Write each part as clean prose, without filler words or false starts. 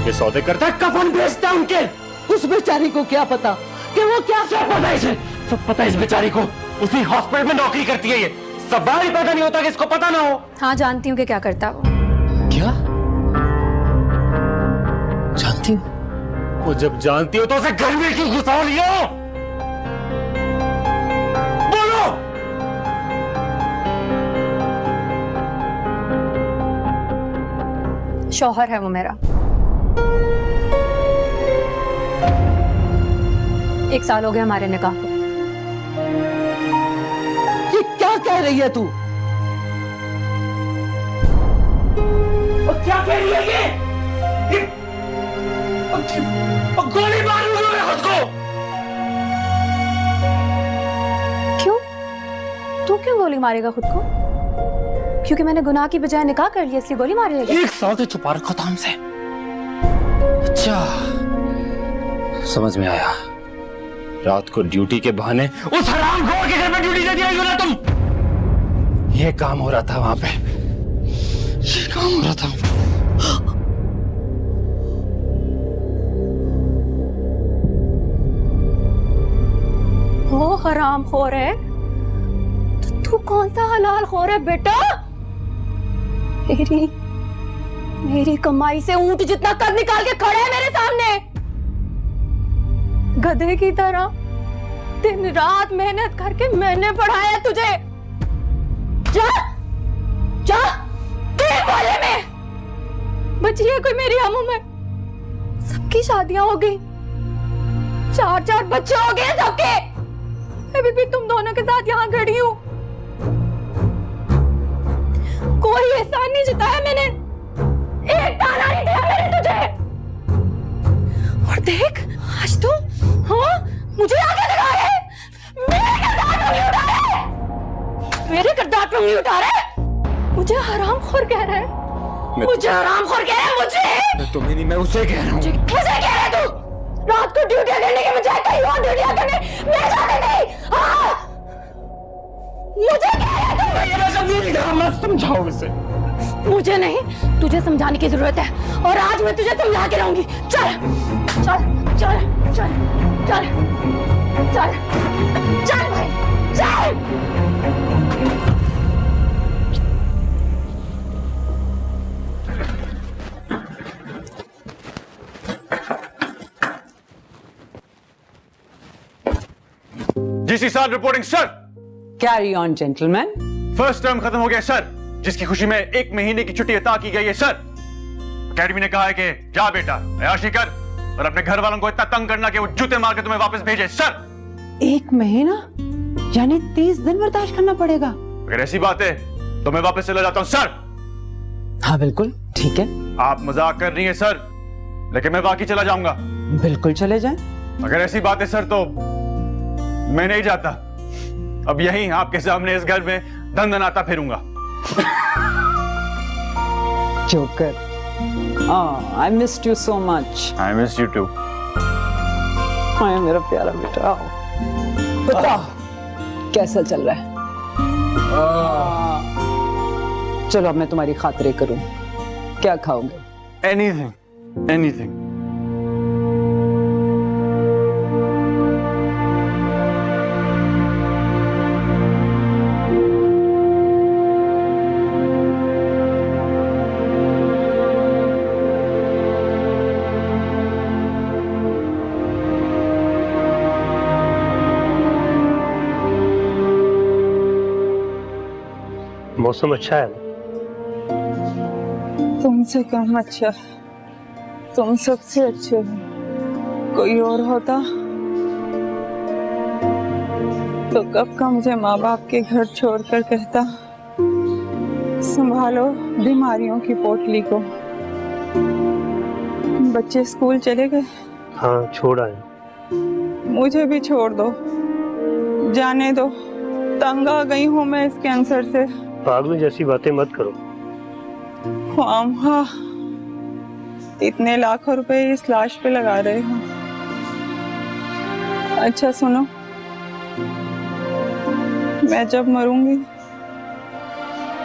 के सौदे करता है, कफन बेचता है उनके। उस बेचारी को क्या पता कि वो क्या सब पता है इसे, सब पता है इस बेचारी को। उसी हॉस्पिटल में नौकरी करती है ये। सवाल ही पैदा नहीं होता कि इसको पता ना हो। हाँ जानती हूँ कि क्या करता वो। क्या जानती हो? वो जब जानती हो तो उसे घर में क्यों घुसा लिया? बोलो। शौहर है वो मेरा। 1 साल हो गया हमारे निकाह को। ये क्या कह रही है तू? और क्या कह रही है ये गोली मारूंगा मैं खुद को। क्यों? तू क्यों गोली मारेगा खुद को? क्योंकि मैंने गुनाह की बजाय निकाह कर लिया इसलिए गोली मारेगा? 1 साल से छुपा रखा था हमसे। अच्छा समझ में आया। रात को ड्यूटी के बहाने उस हरामखोर के घर में ड्यूटी दे दिया ना तुम। ये काम हो रहा था वहां पे, ये काम हो रहा था। वो हरामखोर है तो तू कौन सा हलाल खोर है बेटा? मेरी कमाई से ऊंट जितना कद निकाल के खड़े है मेरे सामने, गधे की तरह दिन रात मेहनत करके मैंने पढ़ाया तुझे। जा जा तेरे बारे में बची है कोई मेरी हम उम्र? सबकी शादियां हो गई, 4 बच्चे हो गए सबके। अभी भी तुम दोनों के साथ यहाँ खड़ी हूँ। कोई एहसान नहीं जताया मैंने, एक ताना नहीं दिया मैंने तुझे। और देख आज तो हाँ मुझे आगे दिखा रहे, मेरे किरदार पे उंगली उठा रहे, मुझे हरामखोर कह रहा है, मुझे हरामखोर कह रहा है। मुझे तुम्हें नहीं, मैं उसे कह रहा हूँ। किसे कह रहा है तू? रात को ड्यूटी करने के बजाय कहीं और ड्यूटी करने मैं जाती नहीं। हाँ मुझे कह रहा है तू? मत समझाओ इसे। मुझे नहीं तुझे समझाने की जरूरत है, और आज मैं तुझे समझा के रहूंगी। चल चल चल चल चल चल चल भाई चल। GC sir reporting sir. Carry on gentleman. First term खत्म हो गया सर, जिसकी खुशी में 1 महीने की छुट्टी अता की गई है सर। अकेडमी ने कहा है कि जा बेटा अयाशी कर और अपने घर वालों को इतना तंग करना कि वो जूते मार के तुम्हें वापस भेजे सर। 1 महीना यानी 30 दिन बर्दाश्त करना पड़ेगा। अगर ऐसी बात है तो मैं वापस चला जाता हूं सर। हाँ बिल्कुल ठीक है। आप मजाक कर रही हैं सर, लेकिन मैं वाकई चला जाऊंगा। बिल्कुल चले जाएं। अगर ऐसी बात है सर तो मैं नहीं जाता। अब यहीं आपके सामने इस घर में दंदनाता फिरूंगा। Joker, I missed you so much. I miss you too. हाय मेरा प्यारा बेटा। बता कैसा चल रहा है? चलो अब मैं तुम्हारी खातिरें करूं। क्या खाओगे? Anything, anything. मौसम अच्छा है। तुमसे कम अच्छा, तुम सबसे अच्छे हो। कोई और होता तो कब का मुझे माँ बाप के घर छोड़कर कहता संभालो बीमारियों की पोटली को। बच्चे स्कूल चले गए? हाँ छोड़ आए। मुझे भी छोड़ दो, जाने दो। तंग आ गई हूँ मैं इस कैंसर से। पागल जैसी बातें मत करो। हाँ, इतने लाखों रुपए इस लाश पे लगा रहे हो। अच्छा सुनो, मैं जब मरूंगी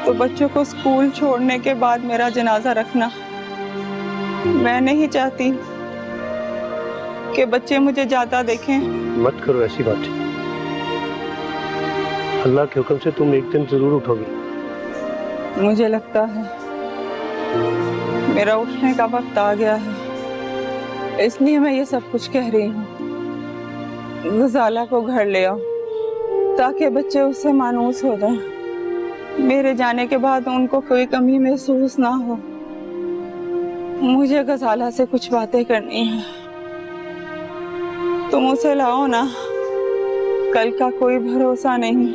तो बच्चों को स्कूल छोड़ने के बाद मेरा जनाजा रखना। मैं नहीं चाहती कि बच्चे मुझे जाता देखें। मत करो ऐसी बातें। अल्लाह के हुक्म से तुम एक दिन जरूर उठोगी। मुझे लगता है मेरा उठने का वक्त आ गया है, इसलिए मैं ये सब कुछ कह रही हूँ। गजाला को घर ले आओ ताकि बच्चे उससे मानूस हो जाएं। मेरे जाने के बाद उनको कोई कमी महसूस ना हो। मुझे गजाला से कुछ बातें करनी है। तुम उसे लाओ ना, कल का कोई भरोसा नहीं,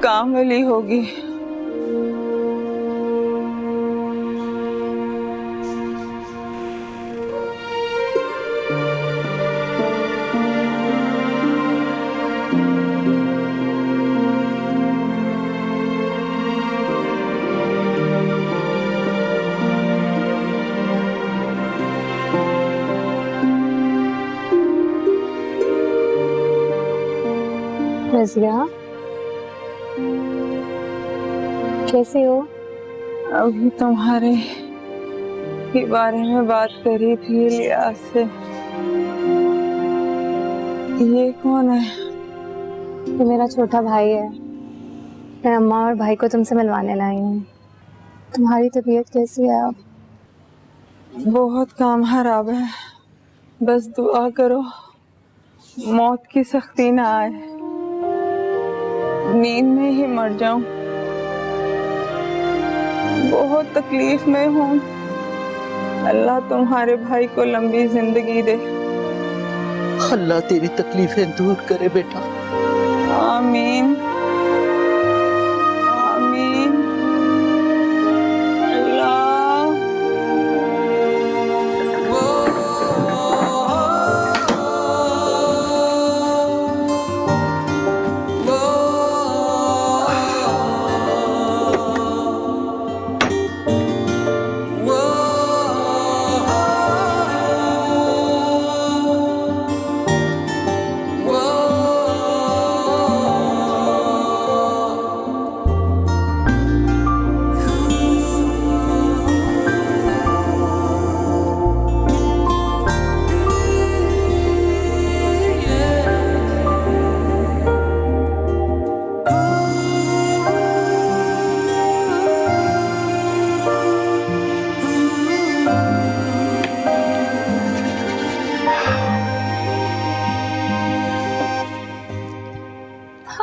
काम वाली होगी। रज़िया, कैसी हो? अभी तुम्हारे के बारे में बात करी थी लियाज से। ये कौन है? ये मेरा छोटा भाई है। मैं अम्मा और भाई को तुमसे मिलवाने लाई हूँ। तुम्हारी तबीयत कैसी है अब? बहुत काम खराब है, बस दुआ करो मौत की सख्ती ना आए, नींद में ही मर जाऊं। बहुत तकलीफ में हूँ। अल्लाह तुम्हारे भाई को लंबी जिंदगी दे। अल्लाह तेरी तकलीफें दूर करे बेटा। आमीन आमीन। अल्लाह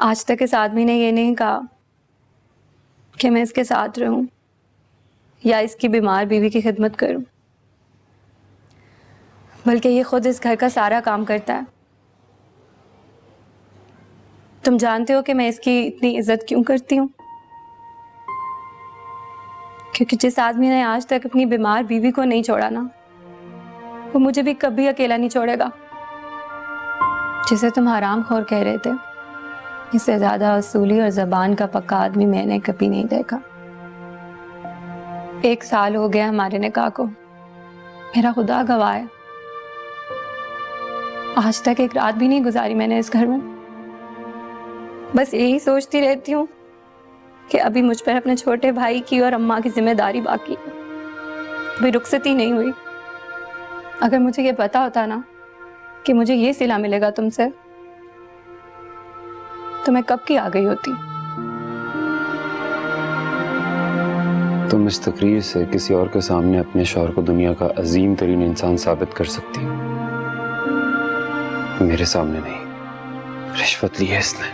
आज तक इस आदमी ने ये नहीं कहा कि मैं इसके साथ रहूं या इसकी बीमार बीवी की खिदमत करूं, बल्कि ये खुद इस घर का सारा काम करता है। तुम जानते हो कि मैं इसकी इतनी इज्जत क्यों करती हूँ? क्योंकि जिस आदमी ने आज तक अपनी बीमार बीवी को नहीं छोड़ा ना, वो मुझे भी कभी अकेला नहीं छोड़ेगा। जिसे तुम हरामखोर कह रहे थे, इससे ज्यादा असूली और जबान का पक्का आदमी मैंने कभी नहीं देखा। 1 साल हो गया हमारे निकाह को, मेरा खुदा गवाह है। आज तक एक रात भी नहीं गुजारी मैंने इस घर में। बस यही सोचती रहती हूँ कि अभी मुझ पर अपने छोटे भाई की और अम्मा की जिम्मेदारी बाकी है, अभी रुखसती नहीं हुई। अगर मुझे ये पता होता ना कि मुझे ये सिला मिलेगा तुमसे, तो मैं कब की आ गई होती। तुम इस तकरीर से किसी और के सामने अपने शौहर को दुनिया का अजीम तरीन इंसान साबित कर सकती हो, मेरे सामने नहीं। रिश्वत ली है इसने।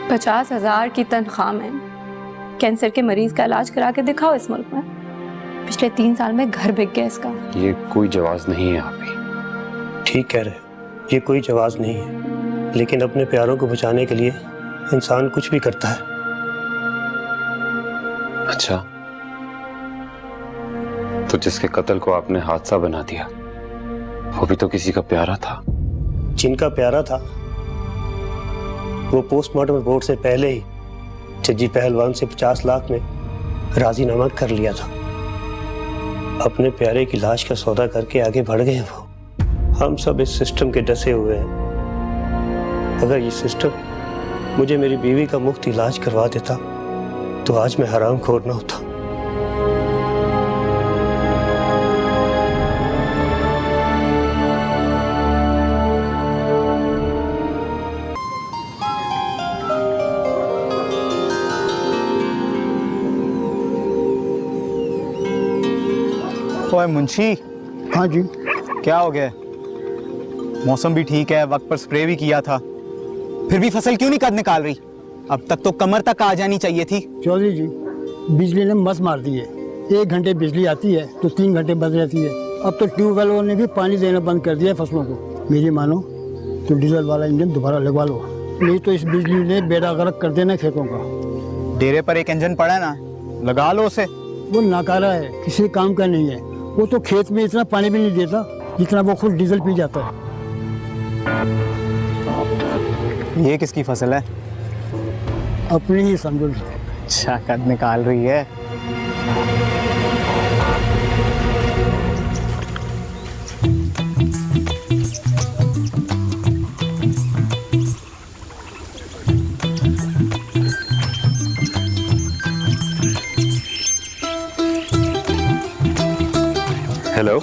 50,000 की तनख्वाह में कैंसर के मरीज का इलाज करा के दिखाओ इस मुल्क में। पिछले 3 साल में घर बिक गया इसका। ये कोई जवाज नहीं है आप ही। ठीक कह रहे हो, ये कोई जवाज नहीं है, लेकिन अपने प्यारों को बचाने के लिए इंसान कुछ भी करता है। अच्छा, तो जिसके कत्ल को आपने हादसा बना दिया, वो भी तो किसी का प्यारा था। जिनका प्यारा था वो पोस्टमार्टम रिपोर्ट से पहले ही जज्जी पहलवान से 50 लाख में राजीनामा कर लिया था। अपने प्यारे की लाश का सौदा करके आगे बढ़ गए वो। हम सब इस सिस्टम के डसे हुए हैं। अगर ये सिस्टम मुझे मेरी बीवी का मुफ्त इलाज करवा देता तो आज मैं हरामखोर न होता। ओए मुंशी, हाँ जी। क्या हो गया? मौसम भी ठीक है, वक्त पर स्प्रे भी किया था, फिर भी फसल क्यों नहीं कद निकाल रही? अब तक तो कमर तक आ जानी चाहिए थी। चौधरी जी, बिजली ने मस मार दी है। 1 घंटे बिजली आती है तो 3 घंटे बंद रहती है। अब तो ट्यूबवेल ने भी पानी देना बंद कर दिया है फसलों को। मेरी मानो तो डीजल वाला इंजन दोबारा लगवा लो, नहीं तो इस बिजली ने बेड़ा गर्क कर देना खेतों का। डेरे पर एक इंजन पड़ा है ना, लगा लो उसे। वो नाकारा है, किसी काम का नहीं है। वो तो खेत में इतना पानी भी नहीं देता जितना वो खुद डीजल पी जाता है। ये किसकी फसल है? अपनी ही समझो। अच्छा, कद निकाल रही है। हेलो,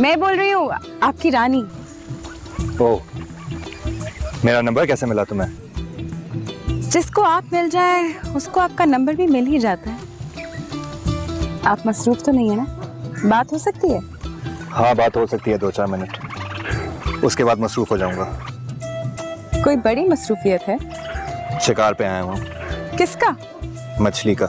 मैं बोल रही हूँ आपकी रानी। ओह, मेरा नंबर कैसे मिला तुम्हें? जिसको आप मिल जाए उसको आपका नंबर भी मिल ही जाता है। आप मसरूफ तो नहीं है ना? बात हो सकती है? हाँ, बात हो सकती है 2-4 मिनट, उसके बाद मसरूफ हो जाऊंगा। कोई बड़ी मसरूफियत है? शिकार पे आया हूँ। किसका? मछली का।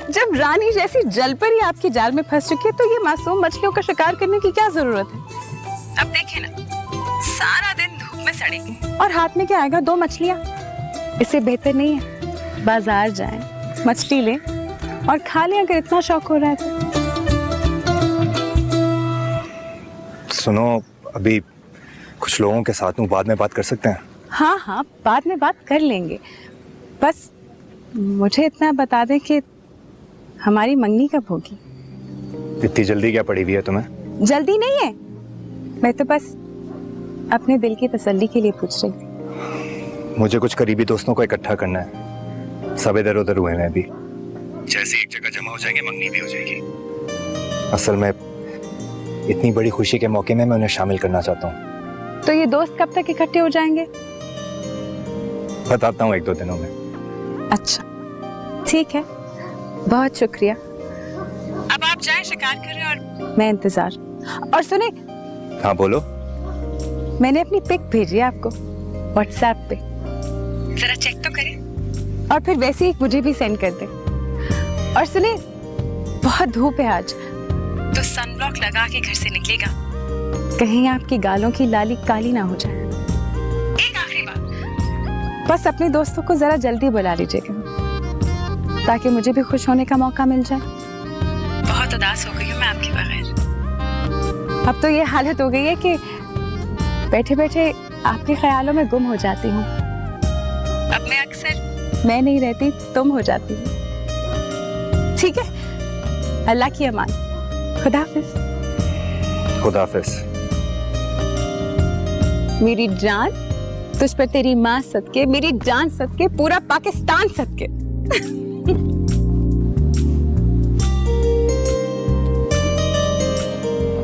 जब रानी जैसी जलपरी आपकी जाल में फंस चुकी है तो ये मासूम मछलियों का शिकार करने की क्या जरूरत है? अब देखिए ना, सारा दिन धूप में सड़ेंगे और हाथ में क्या आएगा? 2 मछलियां। इससे बेहतर नहीं है बाजार जाएं, मछली लें और खा लें अगर इतना शौक हो रहा है तो। सुनो, अभी कुछ लोगों के साथ हूँ, बाद में बात कर सकते हैं? हाँ हाँ, बाद में बात कर लेंगे। बस मुझे इतना बता दें कि हमारी मंगनी कब होगी? इतनी जल्दी क्या पड़ी हुई है तुम्हें? जल्दी नहीं है, मैं तो बस अपने दिल की तसल्ली के लिए पूछ रही थी। मुझे कुछ करीबी दोस्तों को इकट्ठा करना है, सब इधर उधर हुए हैं अभी। जैसे एक जगह जमा हो जाएंगे, मंगनी भी हो जाएगी। असल में इतनी बड़ी खुशी के मौके में मैं उन्हें शामिल करना चाहता हूँ। तो ये दोस्त कब तक इकट्ठे हो जाएंगे? बताता हूँ 1-2 दिनों में। अच्छा, ठीक है, बहुत शुक्रिया। अब आप जाएं शिकार करें और मैं इंतजार। और सुने, हाँ बोलो। मैंने अपनी पिक भेजी है आपको व्हाट्सएप पे, जरा चेक तो करें और फिर वैसे ही मुझे भी सेंड कर दें। और सुने, बहुत धूप है आज तो सनब्लॉक लगा के घर से निकलेगा, कहीं आपकी गालों की लाली काली ना हो जाए। एक आखिरी बात, बस अपने दोस्तों को जरा जल्दी बुला लीजिएगा ताकि मुझे भी खुश होने का मौका मिल जाए। बहुत उदास हो गई हूँ मैं आपके बगैर। अब तो ये हालत हो गई है कि बैठे बैठे आपके ख्यालों में गुम हो जाती हूँ। अब मैं अक्सर मैं नहीं रहती तुम हो जाती हूँ। ठीक है, अल्लाह की अमान। खुदा हाफिज। खुदा हाफिज। मेरी जान तुझ पर तेरी माँ सदके, मेरी जान सदके, पूरा पाकिस्तान सदके।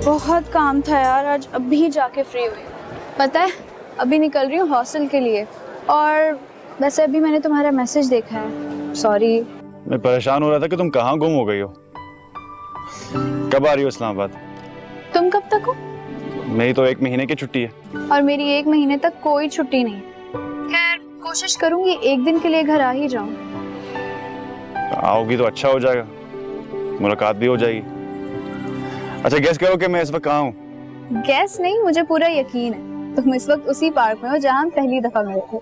बहुत काम था यार, आज अभी जाके फ्री हुई। पता है, अभी निकल रही हूँ हॉस्टल के लिए। और वैसे अभी मैंने तुम्हारा मैसेज देखा है, सॉरी। मैं परेशान हो रहा था कि तुम कहाँ गुम हो गई हो। कब आ रही हो इस्लामाबाद? तुम कब तक हो? मेरी तो 1 महीने की छुट्टी है। और मेरी 1 महीने तक कोई छुट्टी नहीं। खैर, कोशिश करूंगी 1 दिन के लिए घर आ ही जाऊं। आओगी तो अच्छा हो जाएगा, मुलाकात भी हो जाएगी। अच्छा, गेस करो कि मैं इस वक्त कहाँ हूँ? गैस नहीं, मुझे पूरा यकीन है तुम इस वक्त उसी पार्क में हो जहाँ हम पहली दफा मिले थे।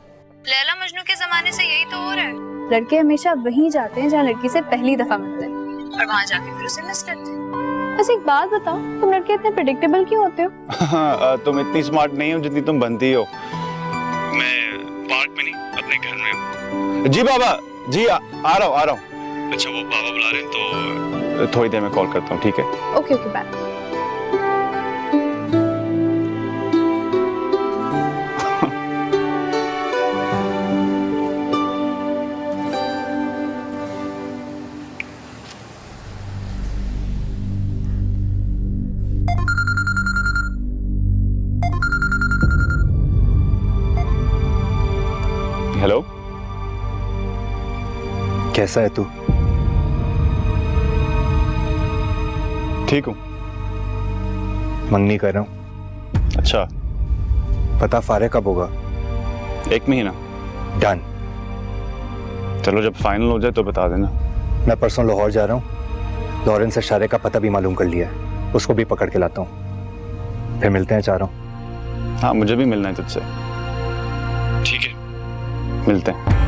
लैला मजनू के जमाने से यही तो हो रहा है। लड़के हमेशा वहीं जाते हैं जहाँ लड़की से पहली दफा मिलते हैं और वहाँ जाके फिर उसे मिस करते हैं। बस एक बात बताओ, तुम लड़के इतने प्रेडिक्टेबल क्यों होते हो? तुम इतनी स्मार्ट नहीं हो जितनी तुम बनती हो। मैं पार्क में नहीं, अपने घर में हूँ। जी बाबा जी, आ रहा हूँ। अच्छा, वो बाबा बुला रहे हैं तो थोड़ी देर में कॉल करता हूँ, ठीक है? Okay okay, bye. हेलो, कैसा है तू? ठीक हूँ। मंगनी कर रहा हूँ। अच्छा, पता फारे कब होगा? 1 महीना। डन। चलो जब फाइनल हो जाए तो बता देना। मैं परसों लाहौर जा रहा हूँ, लॉरेंस से शारे का पता भी मालूम कर लिया है, उसको भी पकड़ के लाता हूँ, फिर मिलते हैं चारों। हाँ, मुझे भी मिलना है तुझसे। ठीक है, मिलते हैं।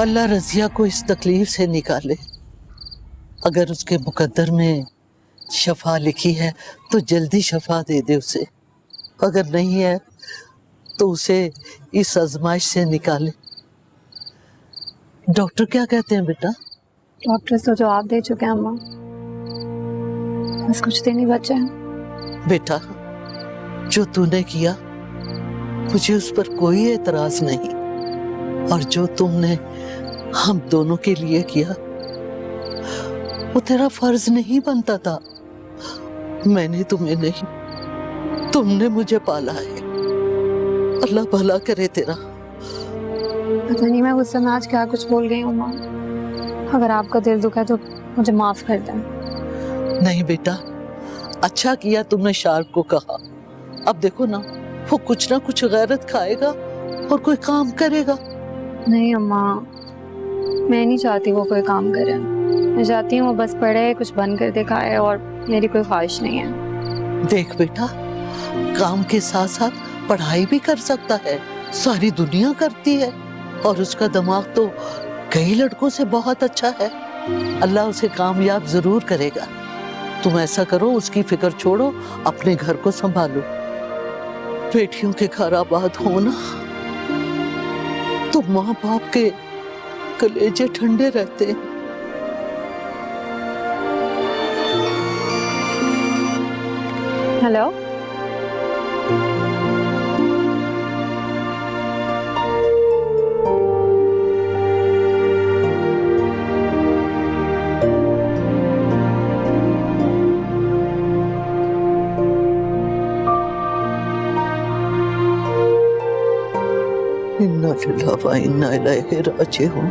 अल्लाह रजिया को इस तकलीफ से निकाले। अगर उसके मुकद्दर में शफा लिखी है तो जल्दी शफा दे दे उसे, अगर नहीं है तो उसे इस आजमाइश से निकाले। डॉक्टर क्या कहते हैं बेटा? डॉक्टर तो जवाब दे चुके हैं अम्मा, बस कुछ दिन ही बचे हैं। बेटा, जो तूने किया मुझे उस पर कोई एतराज नहीं, और जो तुमने हम दोनों के लिए किया वो तेरा फर्ज नहीं बनता था। मैंने तुम्हें नहीं, तुमने मुझे पाला है। अल्लाह भला करे तेरा। पता नहीं मैं गुस्से में आज क्या कुछ बोल गई हूँ माँ, अगर आपका दिल दुखा है तो मुझे माफ कर दें। नहीं बेटा, अच्छा किया तुमने शार्क को कहा। अब देखो ना, वो कुछ ना कुछ गैरत खाएगा और कोई काम करेगा। नहीं अम्मा, मैं नहीं चाहती वो कोई काम करे। मैं चाहती हूँ वो बस पढ़े, कुछ बन कर दिखाए, और मेरी कोई ख्वाहिश नहीं है। देख बेटा, काम के साथ साथ पढ़ाई भी कर सकता है, सारी दुनिया करती है, और उसका दिमाग तो कई लड़कों से बहुत अच्छा है। अल्लाह उसे कामयाब जरूर करेगा। तुम ऐसा करो, उसकी फिक्र छोड़ो, अपने घर को संभालो। बेटियों के घर आबाद होना तो माँ बाप के कलेजे ठंडे रहते हैं। हेलो, इन्ना लिल्लाहि व इन्ना इलैहि राजिऊन।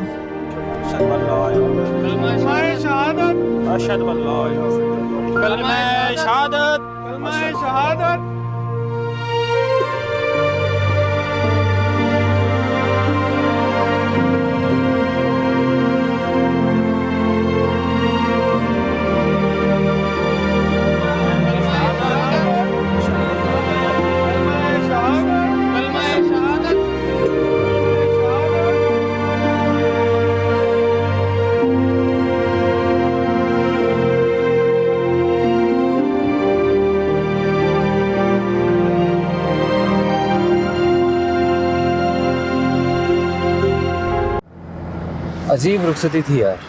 अजीब रुखसती थी यार।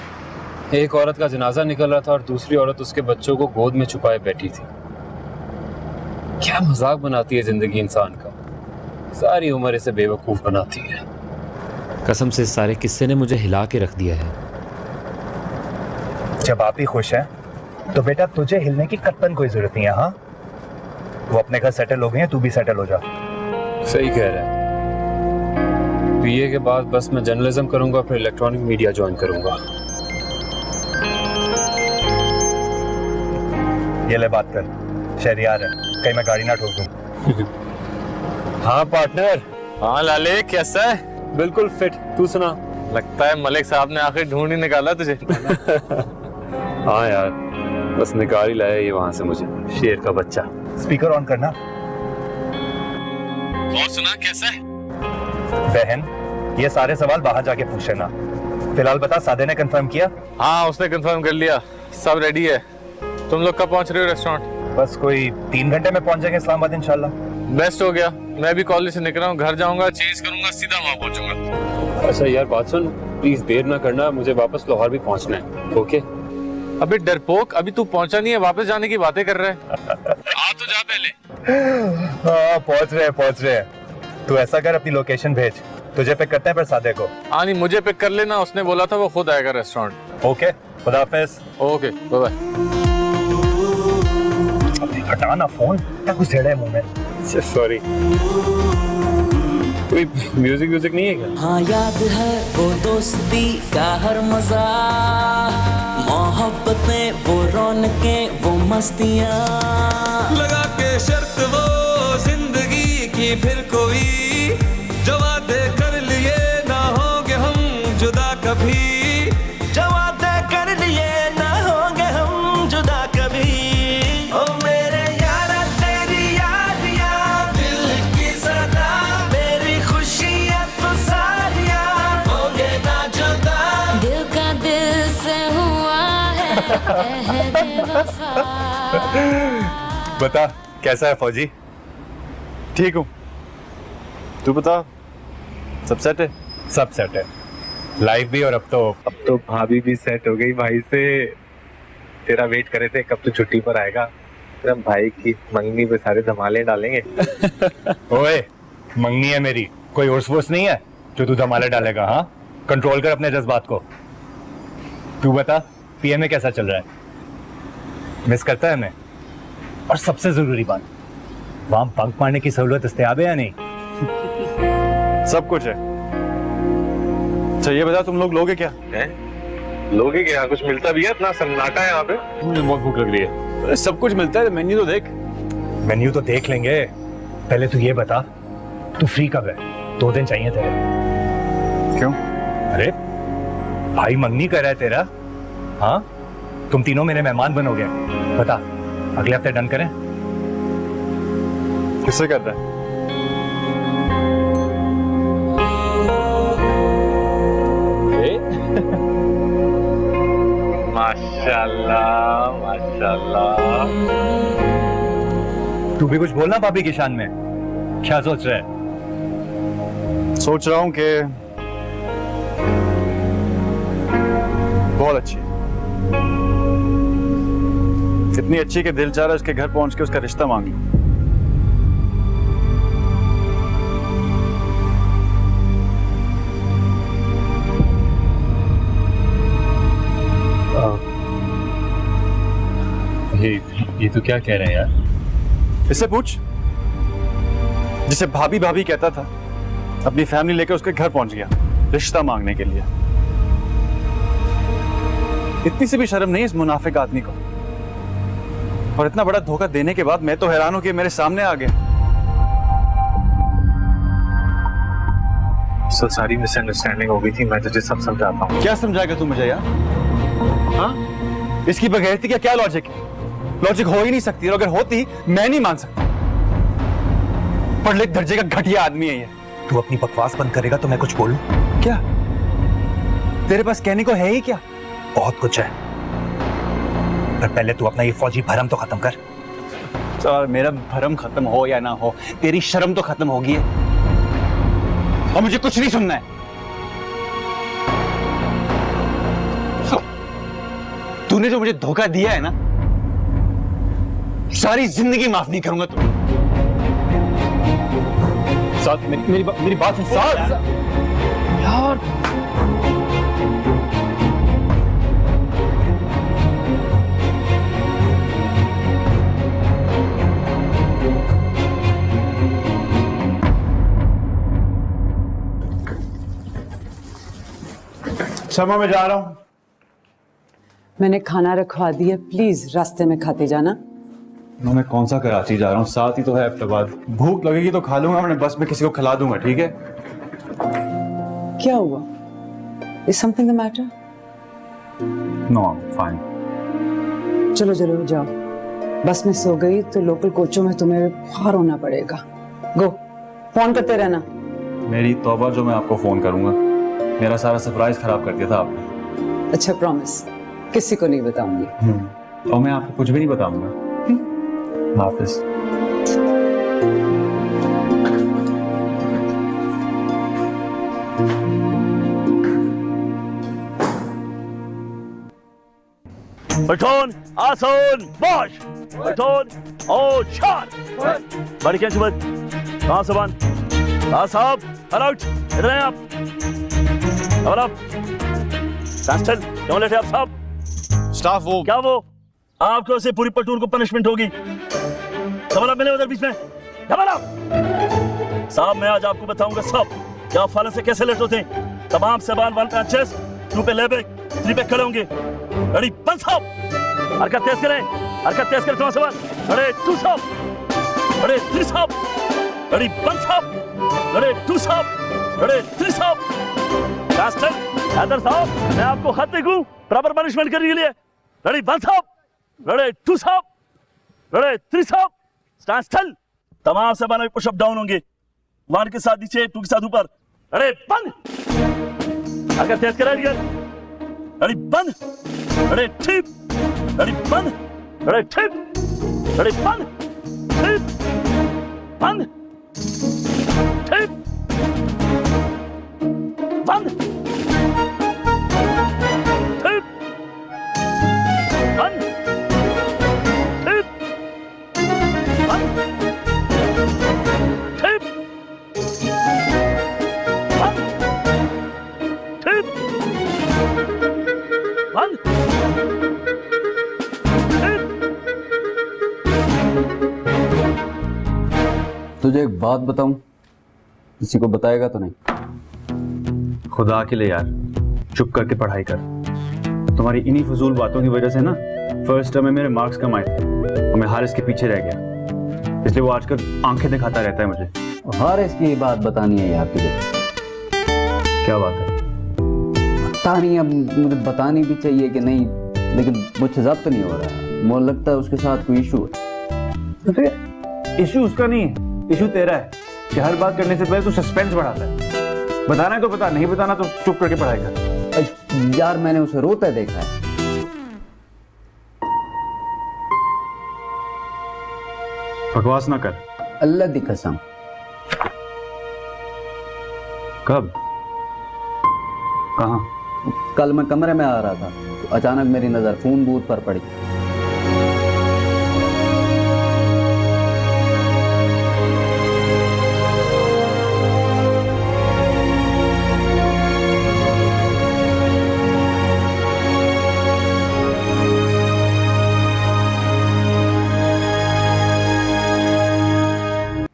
एक औरत का जनाजा निकल रहा था और दूसरी औरत उसके बच्चों को गोद में छुपाए बैठी थी। क्या मजाक बनाती है जिंदगी इंसान का, सारी उम्र इसे बेवकूफ बनाती है। कसम से इस सारे किस्से ने मुझे हिला के रख दिया है। जब आप ही खुश हैं तो बेटा तुझे हिलने की कत्तन कोई जरूरत नहीं है। हाँ, वो अपने घर सेटल हो गए हैं, तू भी सेटल हो जा। सही कह रहा है। बीए के बाद बस मैं जर्नलिज्म करूंगा, फिर इलेक्ट्रॉनिक मीडिया ज्वाइन करूंगा। ये ले बात कर, शहरियार है, कहीं मैं गाड़ी ना ठोक दूं। हाँ पार्टनर। हाँ लाले, कैसा है? बिल्कुल फिट, तू सुना? लगता है मलिक साहब ने आखिर ढूंढ ही निकाला तुझे। हाँ यार, बस निकाल ही लाया ये वहां से मुझे, शेर का बच्चा। स्पीकर ऑन करना। और सुना, कैसा है? बहन, ये सारे सवाल बाहर जाके पूछ लेना। फिलहाल बता, सादे ने कंफर्म किया? हाँ, उसने कंफर्म कर लिया, सब रेडी है। तुम लोग कब पहुंच रहे हो रेस्टोरेंट? बस कोई 3 घंटे में पहुंच जाएंगे इस्लामाबाद इंशाल्लाह। बेस्ट हो गया। मैं भी कॉलेज से निकल रहा हूँ, घर जाऊंगा, चेंज करूंगा, सीधा वहां पहुंचूंगा। अच्छा यार, बात सुन, प्लीज देर ना करना, मुझे वापस लाहौर भी पहुंचना है। ओके? अबे डरपोक, अभी तू पहुंचा नहीं है, वापस जाने की बातें कर रहा है। आ तो जा पहले। हाँ, पहुंच रहे हैं। तू ऐसा कर, अपनी लोकेशन भेज, तुझे पिक करते हैं फिर सादे को। हाँ नहीं, मुझे पिक कर लेना, उसने बोला था वो खुद आएगा रेस्टोरेंट। ओके, खुदा हाफिज। Okay, bye bye. हटाना फोन, क्या कुछ छेड़ा है मुंह में? सॉरी। कोई म्यूजिक नहीं है क्या? हाँ याद है वो दोस्ती का हर मजा, मोहब्बतें वो रौनकें वो मस्तियाँ, लगा के शर्त वो जिंदगी की फिर कोई, जो वादे कर लिए ना होंगे हम जुदा कभी, जो वादे कर लिए ना होंगे हम जुदा कभी। ओ मेरे यारा तेरी यादियाँ दिल की सदा, मेरी खुशियाँ तो सारियाँ होंगे ना जुदा, दिल का दिल से हुआ है अहद वफा। बता कैसा है फौजी? ठीक हूँ, तू बता, सब सेट है? सब सेट है, लाइफ भी, और अब तो भाभी भी सेट हो गई भाई से। तेरा वेट करे थे कब तू छुट्टी पर आएगा, तेरा भाई की मंगनी पे सारे धमाले डालेंगे। ओए, मंगनी है मेरी, कोई उर्स वुर्स नहीं है जो तू धमाले डालेगा। हाँ, कंट्रोल कर अपने जज्बात को। तू बता, पीएम में कैसा चल रहा है? मिस करता है हमें? और सबसे जरूरी बात, वहां बंक मारने की सहूलत दस्तयाब है या नहीं? सब कुछ है। अच्छा ये बता, तुम लोग लोगे क्या? लोगे क्या? कुछ मिलता भी है? इतना सन्नाटा है यहाँ पे। मुझे बहुत भूख लग रही है। अरे सब कुछ मिलता है, मेन्यू तो देख। मेन्यू तो देख लेंगे, पहले तू ये बता, तू फ्री कब है? 2 दिन चाहिए तेरे। क्यों? अरे भाई मंगनी कर रहा है तेरा। हाँ, तुम तीनों मेरे मेहमान बनोगे। बता, अगले हफ्ते डन करें? किससे कर रहा है? माशाल्लाह माशाल्लाह। तू भी कुछ बोलना भाभी की शान में। क्या सोच रहा है? सोच रहा हूँ कि बहुत अच्छी, इतनी अच्छी कि दिल चाह रहा है उसके घर पहुंच के उसका रिश्ता मांग लूं। ये तो क्या कह रहे हैं यार? इससे पूछ जिसे भाभी भाभी कहता था, अपनी फैमिली लेकर उसके घर पहुंच गया रिश्ता मांगने के लिए। इतनी सी भी शर्म नहीं इस मुनाफिक आदमी को। और इतना बड़ा धोखा देने के बाद मैं तो हैरान हूं कि मेरे सामने आ गया। सो सारी मिसअंडरस्टैंडिंग हो गई थी, मैं तुझे सब समझाता हूँ। क्या समझाएगा तू मुझे यार? हाँ, इसकी बगैरती का क्या लॉजिक है? लॉजिक हो ही नहीं सकती, और अगर होती मैं नहीं मान सकता। पढ़ लिख दर्जे का घटिया आदमी है ये। तू अपनी बकवास बंद करेगा तो मैं कुछ बोलूं? क्या तेरे पास कहने को है ही क्या? बहुत कुछ है, पर पहले तू अपना ये फौजी भरम तो खत्म कर। सर, मेरा भरम खत्म हो या ना हो, तेरी शर्म तो खत्म होगी है। और मुझे कुछ नहीं सुनना है। तूने जो मुझे धोखा दिया है ना, सारी जिंदगी माफ नहीं करूंगा तुम। साथ मेरी बात सुन साथ यार। शमा, मैं जा रहा हूं। मैंने खाना रखवा दिया, प्लीज रास्ते में खाते जाना। मैं कौन सा कराची जा रहा हूँ, साथ ही तो है अहमदाबाद। भूख लगेगी तो खा लूंगा, मैं बस में किसी को खिला दूंगा, ठीक है? क्या हुआ? Is something the matter? No, fine. चलो चलो जाओ, बस में सो गई तो लोकल कोचों में तुम्हें बाहर होना पड़ेगा। गो, फोन करते रहना। मेरी तौबा जो मैं आपको फोन करूंगा, मेरा सारा सरप्राइज खराब कर दिया था आपने। अच्छा, प्रॉमिस किसी को नहीं बताऊंगी। और मैं आपको कुछ भी नहीं बताऊंगा। हाफिज। Baton, Ason, Bosch! Baton, oh, shot! बड़ी क्या सुबह? कहाँ से बन? साहब, अलाउट, इधर हैं आप? और आप? कांस्टेबल, क्यों लेटे आप साहब? स्टाफ वो क्या वो? आपको से पूरी पटून को पनिशमेंट होगी। डबल अप मिले उधर बीच में, डबल अप। साहब मैं आज आपको बताऊंगा सब कि आप फालन से कैसे लेट होते हैं। तमाम सामान 1 पे चेस्ट, 2 पे लेग, 3 पे खड़े होंगे। रेडी बंद साहब, हरकत तेज करें, हरकत तेज करें तुम्हारा सवाल। रेडी 2 साहब, रेडी 3 साहब, रेडी बंद साहब, रेडी 2 साहब, रेडी 3 साहब। कास्टर हैदर साहब मैं आपको खत लिखूं प्रॉपर पनिशमेंट करने के लिए। रेडी बंद साहब, रेडी 2 साहब, रेडी 3 साहब। Stand still. तमाम सामान में पुशअप डाउन होंगे, 1 के साथ नीचे, 2 के साथ ऊपर। रेडी बंद, अगर तेज करें रेडी बंद, रेडी ठीक, रेडी बंद, रेडी ठीक, रेडी बंद, ठीक, बंद, ठीक, बंद, ठीक, बंद, ठीक, बंद, ठीक, बंद, ठीक, बंद, ठीक। तुझे एक बात बताऊं, किसी को बताएगा तो नहीं? खुदा के लिए यार चुप करके पढ़ाई कर। तुम्हारी इन्हीं फजूल बातों की वजह से ना फर्स्ट टर्म में मेरे मार्क्स कम आए और मैं हारिस के पीछे रह गया, इसलिए वो आजकल आंखें दिखाता रहता है मुझे। हारिस की बात बतानी है यार तुझे। क्या बात है? पता नहीं, अब मुझे बतानी भी चाहिए कि नहीं, लेकिन मुझे जब्त नहीं हो रहा है। मुझे लगता है उसके साथ कोई इशू है। इशू उसका नहीं है, इशू तेरा है कि हर बात करने से पहले तू सस्पेंस बढ़ाता है। बताना है तो बता, नहीं बताना तो चुप करके पढ़ाई कर। यार मैंने उसे रोता देखा है। बकवास ना कर। अल्लाह दी कसम। कब? कहाँ? कल मैं कमरे में आ रहा था तो अचानक मेरी नजर फोन बूथ पर पड़ी।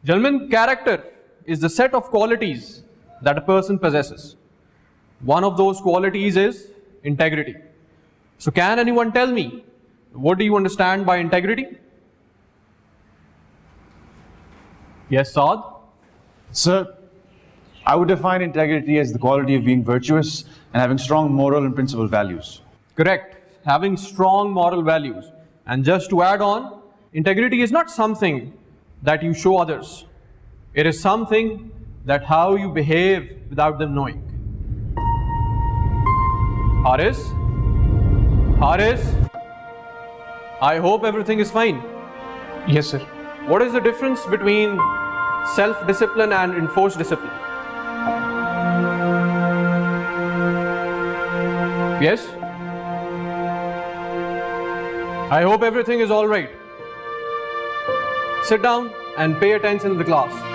Gentlemen, character is the set of qualities that a person possesses. One of those qualities is integrity. So can anyone tell me, what do you understand by integrity? Yes, Saad? Sir, I would define integrity as the quality of being virtuous and having strong moral and principled values. Correct. Having strong moral values. And just to add on, integrity is not something that you show others. It is something that how you behave without them knowing. Haris? Haris? I hope everything is fine. Yes, sir. What is the difference between self-discipline and enforced discipline? Yes? I hope everything is all right. Sit down and pay attention to the class.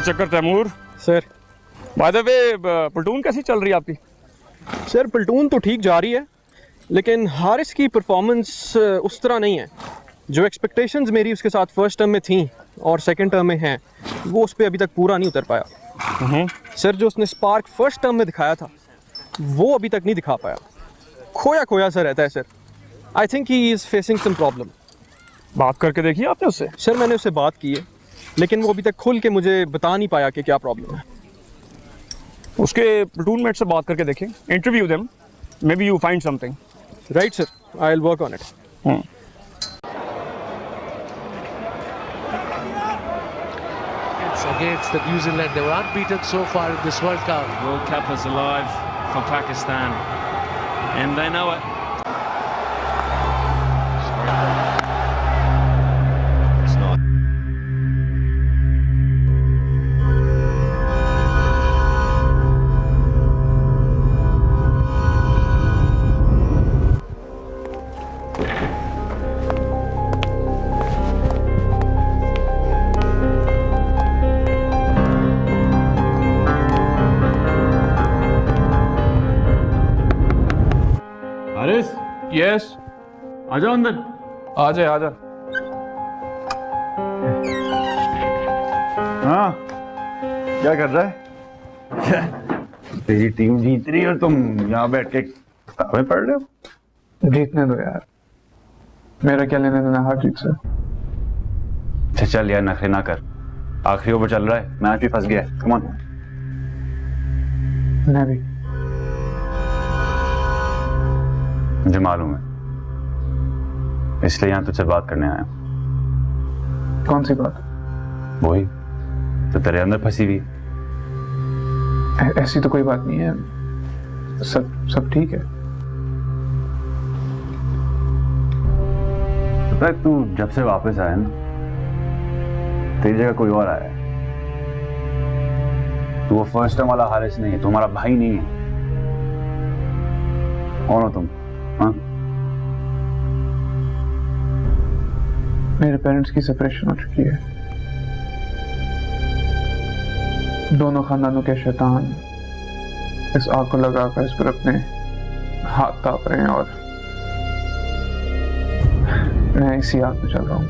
चक्कर Taimur sir, by the way platoon कैसी चल रही है आपकी? Sir प्लटून तो ठीक जा रही है, लेकिन हारिस की परफॉर्मेंस उस तरह नहीं है। जो एक्सपेक्टेशंस मेरी उसके साथ फर्स्ट टर्म में थी और सेकंड टर्म में हैं, वो उस पर अभी तक पूरा नहीं उतर पाया। सर जो उसने स्पार्क फर्स्ट टर्म में दिखाया था, वो अभी तक नहीं दिखा पाया। खोया खोया सा रहता है sir. I think he is facing some problem. बात करके देखिए आपने उससे? सर मैंने उससे बात की है, लेकिन वो अभी तक खुल के मुझे बता नहीं पाया कि क्या प्रॉब्लम है। उसके प्लटून मेट से बात करके देखें, interview them, may be you find something. Right sir, I will work on it. against the New Zealand. They were unbeaten so far in this World Cup. World Cup is alive for Pakistan, and they know it. It's not. Haris, yes आ जाओ अंदर। आ जा आ जा। हाँ, क्या कर रहा है? तेरी टीम जीत रही है और तुम यहाँ बैठ के किताबें पढ़ रहे हो? जीतने दो यार, मेरा क्या लेना देना हर चीज से। अच्छा चल यार, नखरे ना कर। आखिरी ओवर चल रहा है, मैच भी फंस गया है। Come on. मैं भी। मुझे मालूम है, इसलिए यहाँ तुझसे बात करने आया। कौन सी बात? वही तो तेरे अंदर फंसी हुई। ऐसी तो कोई बात नहीं है, सब ठीक है। पता है, तू जब से वापस आया ना, तेरी जगह कोई और आया है। तू वो फर्स्ट टाइम वाला हारिस नहीं है, तुम्हारा भाई नहीं है। कौन हो तुम? हाँ? मेरे पेरेंट्स की सेपरेशन हो चुकी है। दोनों खानदानों के शैतान इस आग को लगाकर इस पर अपने हाथ ताप रहे हैं और मैं इसी आग में चल रहा हूँ।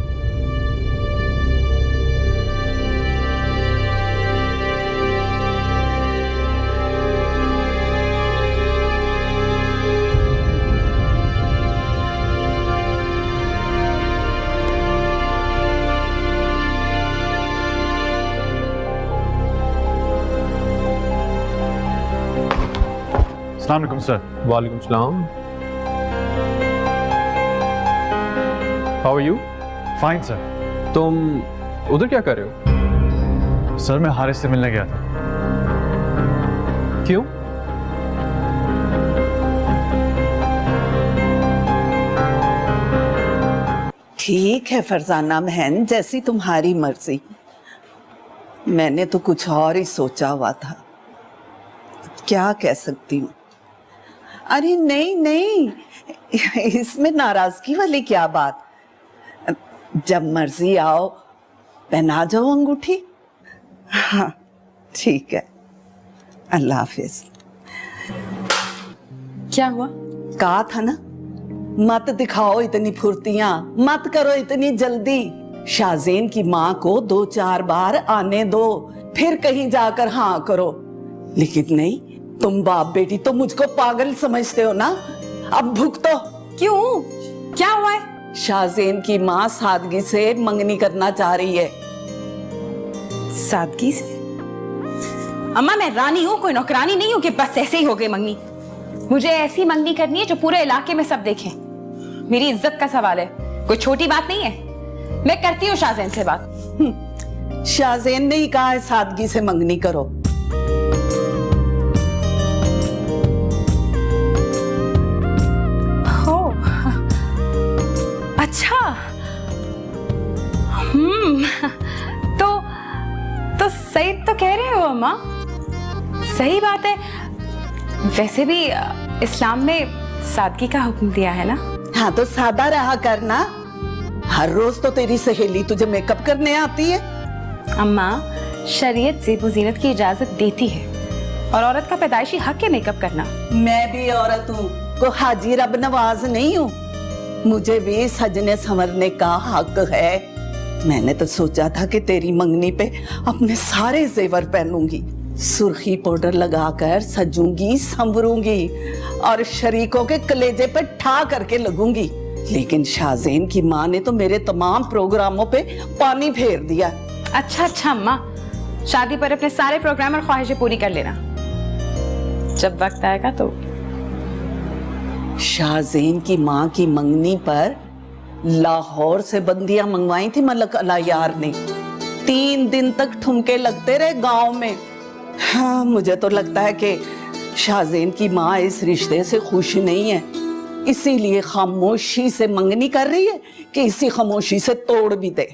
अस्सलाम वालेकुम सर। वालेकुम सलाम। How are you? Fine sir. तुम उधर क्या कर रहे हो? सर मैं हारिस से मिलने गया था। क्यों? ठीक है फरजाना बहन, जैसी तुम्हारी मर्जी। मैंने तो कुछ और ही सोचा हुआ था, क्या कह सकती हूँ। अरे नहीं नहीं, इसमें नाराजगी वाली क्या बात। जब मर्जी आओ पहना जाओ अंगूठी। हाँ ठीक है, अल्लाह हाफिज। क्या हुआ? कहा था ना, मत दिखाओ इतनी फुर्तियां, मत करो इतनी जल्दी। शाहजेन की माँ को 2-4 बार आने दो, फिर कहीं जाकर हाँ करो। लेकिन नहीं, तुम बाप बेटी तो मुझको पागल समझते हो ना। अब भुगतो। क्यों? क्या हुआ है? शाहजेन की माँ सादगी से मंगनी करना चाह रही है। सादगी से? अम्मा मैं रानी हूँ, कोई नौकरानी नहीं हूँ कि बस ऐसे ही हो गई मंगनी। मुझे ऐसी मंगनी करनी है जो पूरे इलाके में सब देखें। मेरी इज्जत का सवाल है, कोई छोटी बात नहीं है। मैं करती हूँ शाहजेन से बात। शाहजेन ने ही कहा है सादगी से मंगनी करो। अच्छा, तो सही तो कह रहे हो अम्मा, सही बात है। वैसे भी इस्लाम में सादगी का हुक्म दिया है ना। हाँ तो सादा रहा करना। हर रोज तो तेरी सहेली तुझे मेकअप करने आती है। अम्मा, शरीयत ज़ेब ज़ीनत की इजाजत देती है और औरत का पैदाइशी हक है मेकअप करना। मैं भी औरत हूँ, को हाजी रब नवाज नहीं हूँ। मुझे भी सजने संवरने का हक है। मैंने तो सोचा था कि तेरी मंगनी पे अपने सारे जेवर पहनूंगी, सुर्खी पाउडर लगाकर सजूंगी संवरूंगी और शरीकों के कलेजे पे ठा करके लगूंगी। लेकिन शाहजेन की माँ ने तो मेरे तमाम प्रोग्रामों पे पानी फेर दिया। अच्छा अम्मा, शादी पर अपने सारे प्रोग्राम और ख्वाहिशें पूरी कर लेना। जब वक्त आएगा तो। शाहजेन की माँ की मंगनी पर लाहौर से बंदियां मंगवाई थी मलक अलायार ने। 3 दिन तक ठुमके लगते रहे गांव में। हाँ, मुझे तो लगता है कि शाहजेन की माँ इस रिश्ते से खुश नहीं है, इसीलिए खामोशी से मंगनी कर रही है कि इसी खामोशी से तोड़ भी दे।